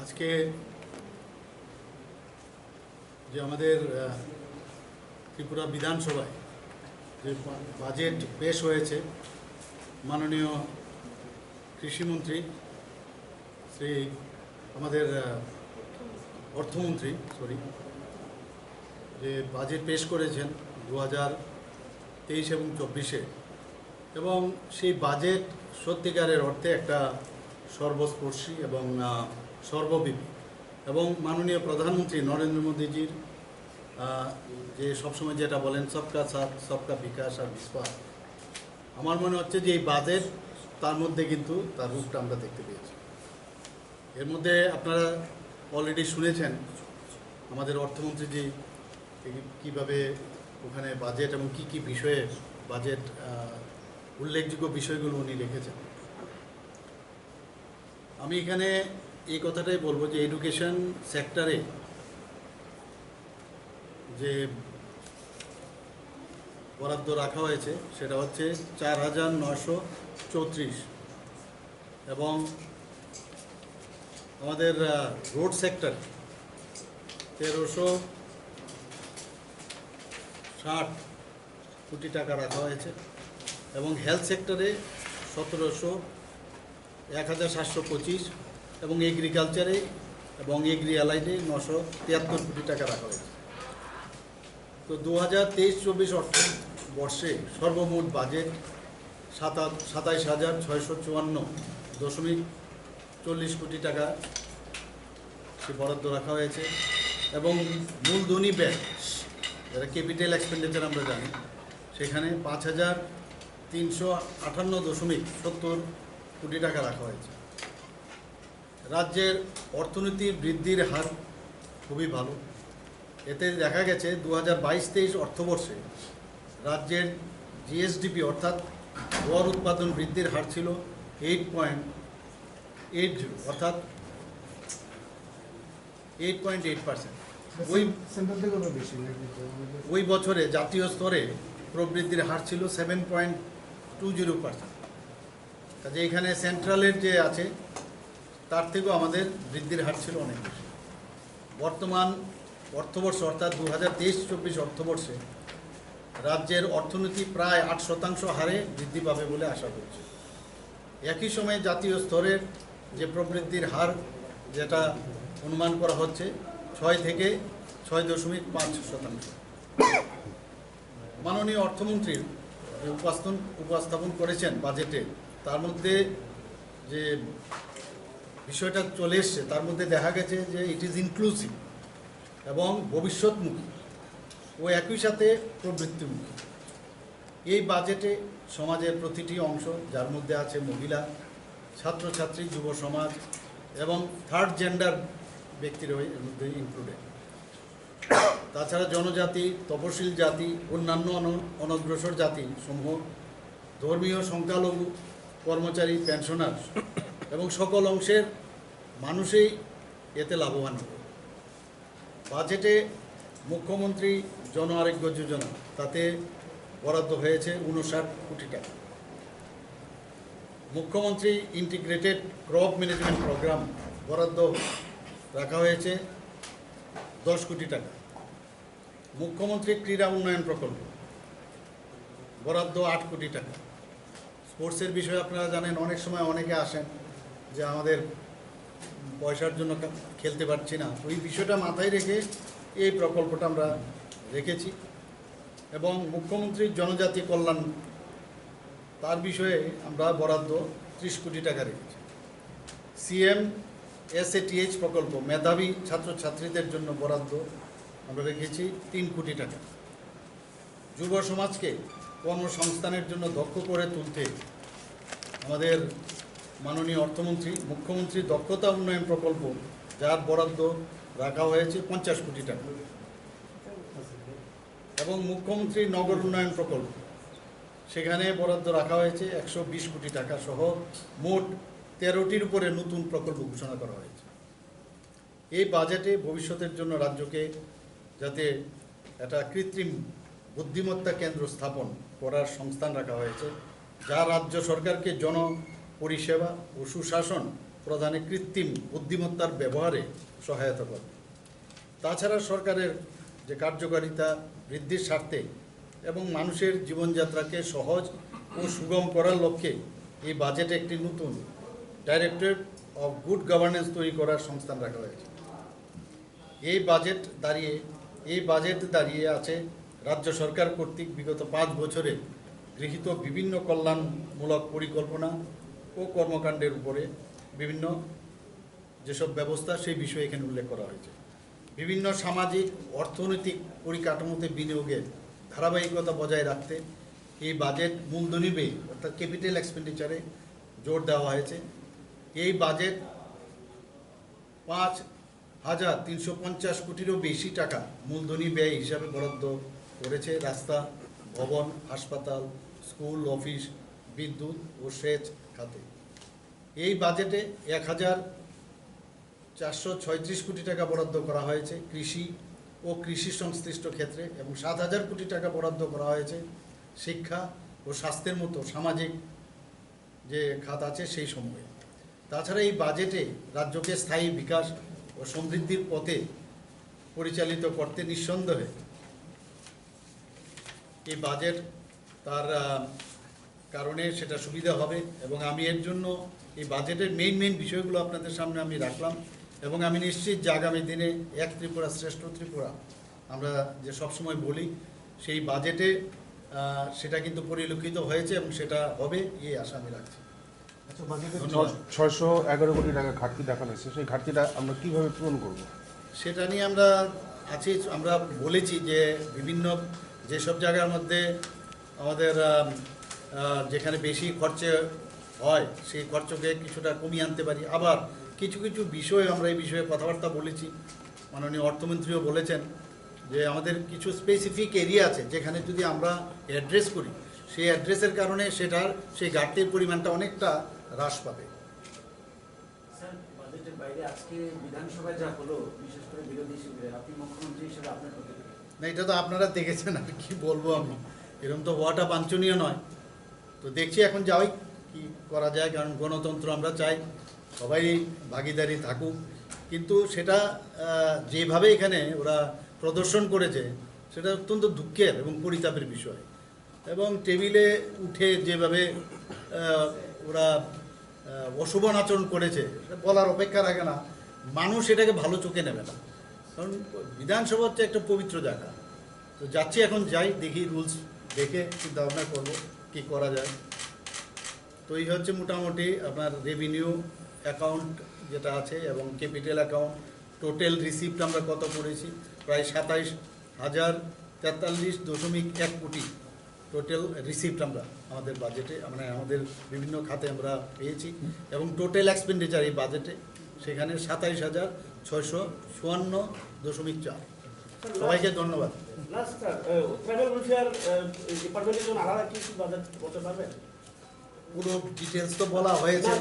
আজকে যে আমাদের ত্রিপুরা বিধানসভায় যে বাজেট পেশ হয়েছে, মাননীয় কৃষিমন্ত্রী শ্রী আমাদের অর্থমন্ত্রী যে বাজেট পেশ করেছেন 2023 এবং 24-এ, এবং সেই বাজেট সত্যিকারের অর্থে একটা সর্বস্পর্শী এবং সর্বব্যাপী, এবং মাননীয় প্রধানমন্ত্রী নরেন্দ্র মোদীজির যে সবসময় যেটা বলেন সবকা সাথ সবকা বিকাশ আর বিশ্বাস, আমার মনে হচ্ছে যে এই বাজেট তার মধ্যে কিন্তু তার রূপটা আমরা দেখতে পেয়েছি। এর মধ্যে আপনারা অলরেডি শুনেছেন আমাদের অর্থমন্ত্রীজি কীভাবে ওখানে বাজেট এবং কি বিষয়ে বাজেট উল্লেখযোগ্য বিষয়গুলো উনি রেখেছেন। আমি এখানে এই কথাটাই বলবো যে এডুকেশন সেক্টরে যে বরাদ্দ রাখা হয়েছে সেটা হচ্ছে 4,934, এবং আমাদের রোড সেক্টর 1,360 কোটি টাকা রাখা হয়েছে, এবং হেলথ সেক্টরে 1,725, এবং এগ্রিকালচারে এবং এগ্রি অ্যালাইডে 973 কোটি টাকা রাখা হয়েছে। তো 2023-24 অর্থবর্ষে সর্বমোট বাজেট 27,654.40 কোটি টাকা সে বরাদ্দ রাখা হয়েছে, এবং মূলধনী ব্যয় যারা ক্যাপিটাল এক্সপেন্ডিচার আমরা জানি সেখানে 5,358.70 কোটি টাকা রাখা হয়েছে। রাজ্যের অর্থনীতির বৃদ্ধির হার খুবই ভালো। এতে দেখা গেছে 2022-23 অর্থবর্ষে রাজ্যের জিএসডিপি অর্থাৎ গড় উৎপাদন বৃদ্ধির হার ছিল 8.80, অর্থাৎ 8.8%। ওই বছরে জাতীয় স্তরে প্রবৃদ্ধির হার ছিল 7.20%। কাজে এখানে সেন্ট্রালের যে আছে তার থেকেও আমাদের বৃদ্ধির হার ছিল অনেক বেশি। বর্তমান অর্থবর্ষ অর্থাৎ 2023-24 অর্থবর্ষে রাজ্যের অর্থনীতি প্রায় 8% হারে বৃদ্ধি পাবে বলে আশা করছে। একই সময়ে জাতীয় স্তরের যে প্রবৃদ্ধির হার যেটা অনুমান করা হচ্ছে 6 থেকে 6.5%। মাননীয় অর্থমন্ত্রী উপস্থাপন করেছেন বাজেটে, তার মধ্যে যে বিষয়টা চলে এসছে তার মধ্যে দেখা গেছে যে ইট ইজ ইনক্লুসিভ এবং ভবিষ্যৎমুখী ও একই সাথে প্রবৃত্তিমুখী। এই বাজেটে সমাজের প্রতিটি অংশ, যার মধ্যে আছে মহিলা, ছাত্রছাত্রী, যুব সমাজ এবং থার্ড জেন্ডার ব্যক্তির এর মধ্যে ইনক্লুডেড। তাছাড়া জনজাতি, তপশিল জাতি, অন্যান্য অনগ্রসর জাতি সমূহ, ধর্মীয় সংখ্যালঘু, কর্মচারী, পেনশনার এবং সকল অংশের মানুষই এতে লাভবান হবে। বাজেটে মুখ্যমন্ত্রী জন আরোগ্য যোজনা তাতে বরাদ্দ হয়েছে 59 কোটি টাকা। মুখ্যমন্ত্রী ইন্টিগ্রেটেড ক্রপ ম্যানেজমেন্ট প্রোগ্রাম বরাদ্দ রাখা হয়েছে 10 কোটি টাকা। মুখ্যমন্ত্রী ক্রীড়া উন্নয়ন প্রকল্প বরাদ্দ 8 কোটি টাকা। স্পোর্টসের বিষয়ে আপনারা জানেন, অনেক সময় অনেকে আসেন যে আমাদের পয়সার জন্য খেলতে পারছি না, ওই বিষয়টা মাথায় রেখে এই প্রকল্পটা আমরা রেখেছি। এবং মুখ্যমন্ত্রীর জনজাতি কল্যাণ তার বিষয়ে আমরা বরাদ্দ 30 কোটি টাকা রেখেছি। সিএম SATH প্রকল্প মেধাবী ছাত্রছাত্রীদের জন্য বরাদ্দ আমরা রেখেছি 3 কোটি টাকা। যুব সমাজকে কর্মসংস্থানের জন্য দক্ষ করে তুলতে আমাদের মাননীয় অর্থমন্ত্রী মুখ্যমন্ত্রী দক্ষতা উন্নয়ন প্রকল্প, যার বরাদ্দ রাখা হয়েছে 50 কোটি টাকা, এবং মুখ্যমন্ত্রী নগর উন্নয়ন প্রকল্প সেখানে বরাদ্দ রাখা হয়েছে 120 কোটি টাকা সহ মোট 13টির উপরে নতুন প্রকল্প ঘোষণা করা হয়েছে। এই বাজেটে ভবিষ্যতের জন্য রাজ্যকে যাতে একটা কৃত্রিম বুদ্ধিমত্তা কেন্দ্র স্থাপন করার সংস্থান রাখা হয়েছে, যা রাজ্য সরকারকে জন পরিষেবা ও সুশাসন প্রদানে কৃত্রিম বুদ্ধিমত্তার ব্যবহারে সহায়তা করবে। তাছাড়া সরকারের যে কার্যকারিতা বৃদ্ধির স্বার্থে এবং মানুষের জীবনযাত্রাকে সহজ ও সুগম করার লক্ষ্যে এই বাজেটে একটি নতুন ডাইরেক্টরেট অফ গুড গভর্নেন্স তৈরি করার সংস্থান রাখা হয়েছে। এই বাজেট দাঁড়িয়ে আছে রাজ্য সরকার কর্তৃক বিগত 5 বছরে গৃহীত বিভিন্ন কল্যাণমূলক পরিকল্পনা ও কর্মকাণ্ডের উপরে বিভিন্ন যেসব ব্যবস্থা সেই বিষয়ে এখানে উল্লেখ করা হয়েছে। বিভিন্ন সামাজিক অর্থনৈতিক পরিকাঠামোতে বিনিয়োগের ধারাবাহিকতা বজায় রাখতে এই বাজেট মূলধনী ব্যয় অর্থাৎ ক্যাপিটাল এক্সপেন্ডিচারে জোর দেওয়া হয়েছে। এই বাজেট 5,350 কোটিরও বেশি টাকা মূলধনী ব্যয় হিসাবে বরাদ্দ করেছে রাস্তা, ভবন, হাসপাতাল, স্কুল, অফিস, বিদ্যুৎ ও সেচ খাতে। এই বাজেটে 1,436 কোটি টাকা বরাদ্দ করা হয়েছে কৃষি ও কৃষি সংশ্লিষ্ট ক্ষেত্রে এবং 7,000 কোটি টাকা বরাদ্দ করা হয়েছে শিক্ষা ও স্বাস্থ্যের মতো সামাজিক যে খাত আছে সেই সময়ে। তাছাড়া এই বাজেটে রাজ্যকে স্থায়ী বিকাশ ও সমৃদ্ধির পথে পরিচালিত করতে নিঃসন্দেহে এই বাজেট তার কারণে সেটা সুবিধা হবে এবং আমি এর জন্য এই বাজেটের মেইন বিষয়গুলো আপনাদের সামনে আমি রাখলাম এবং আমি নিশ্চিত যে আগামী দিনে এক ত্রিপুরা শ্রেষ্ঠ ত্রিপুরা আমরা যে সবসময় বলি সেই বাজেটে সেটা কিন্তু পরিলক্ষিত হয়েছে এবং সেটা হবে এই আশা আমি রাখছি। আচ্ছা, বাজেটে 611 কোটি টাকা ঘাটতি দেখানো হয়েছে, সেই ঘাটতিটা আমরা কিভাবে পূরণ করব? সেটা নিয়ে আমরা বলেছি যে বিভিন্ন যেসব জায়গার মধ্যে আমাদের যেখানে বেশি খরচে হয় সেই খরচকে কিছুটা কমিয়ে আনতে পারি। আবার কিছু বিষয় আমরা এই বিষয়ে কথাবার্তা বলেছি, মাননীয় অর্থমন্ত্রীও বলেছেন যে আমাদের কিছু স্পেসিফিক এরিয়া আছে যেখানে যদি আমরা অ্যাড্রেস করি সেই অ্যাড্রেসের কারণে সেই ঘাটতির পরিমাণটা অনেকটা হ্রাস পাবে। স্যার, বাজেটের বাইরে আজকে বিধানসভায় যা হলো, বিশেষ করে বিরোধী শিবিরে, আপনি মুখ্যমন্ত্রী হিসেবে আপনার প্রতিক্রিয়া? না, এটা তো আপনারা দেখেছেন, আর কি বলবো আমি, এরকম তো হওয়াটা বাঞ্ছনীয় নয়। তো দেখছি এখন যাই কি করা যায়, কারণ গণতন্ত্র আমরা চাই সবাই ভাগিদারি থাকুক, কিন্তু সেটা যেভাবে এখানে ওরা প্রদর্শন করেছে সেটা অত্যন্ত দুঃখের এবং পরিতাপের বিষয়। এবং টেবিলে উঠে যেভাবে ওরা অশোভন আচরণ করেছে সেটা বলার অপেক্ষা রাখে না। মানুষ এটাকে ভালো চোখে নেবে না, কারণ বিধানসভা হচ্ছে একটা পবিত্র জায়গা। তো যাচ্ছি, এখন যাই, দেখি রুলস দেখে চিন্তা ভাবনা করবো কী করা যায়। তো এই হচ্ছে মোটামুটি আপনার রেভিনিউ অ্যাকাউন্ট যেটা আছে এবং ক্যাপিটাল অ্যাকাউন্ট টোটাল রিসিপ্ট আমরা কত করেছি, প্রায় 27,043.1 কোটি টোটাল রিসিপ্ট আমরা আমাদের বাজেটে আমাদের বিভিন্ন খাতে আমরা পেয়েছি এবং টোটাল এক্সপেন্ডিচার এই বাজেটে সেখানে 27,654.4। সবাইকে ধন্যবাদ। পুরো ডিটেলস তো বলা হয়েছে।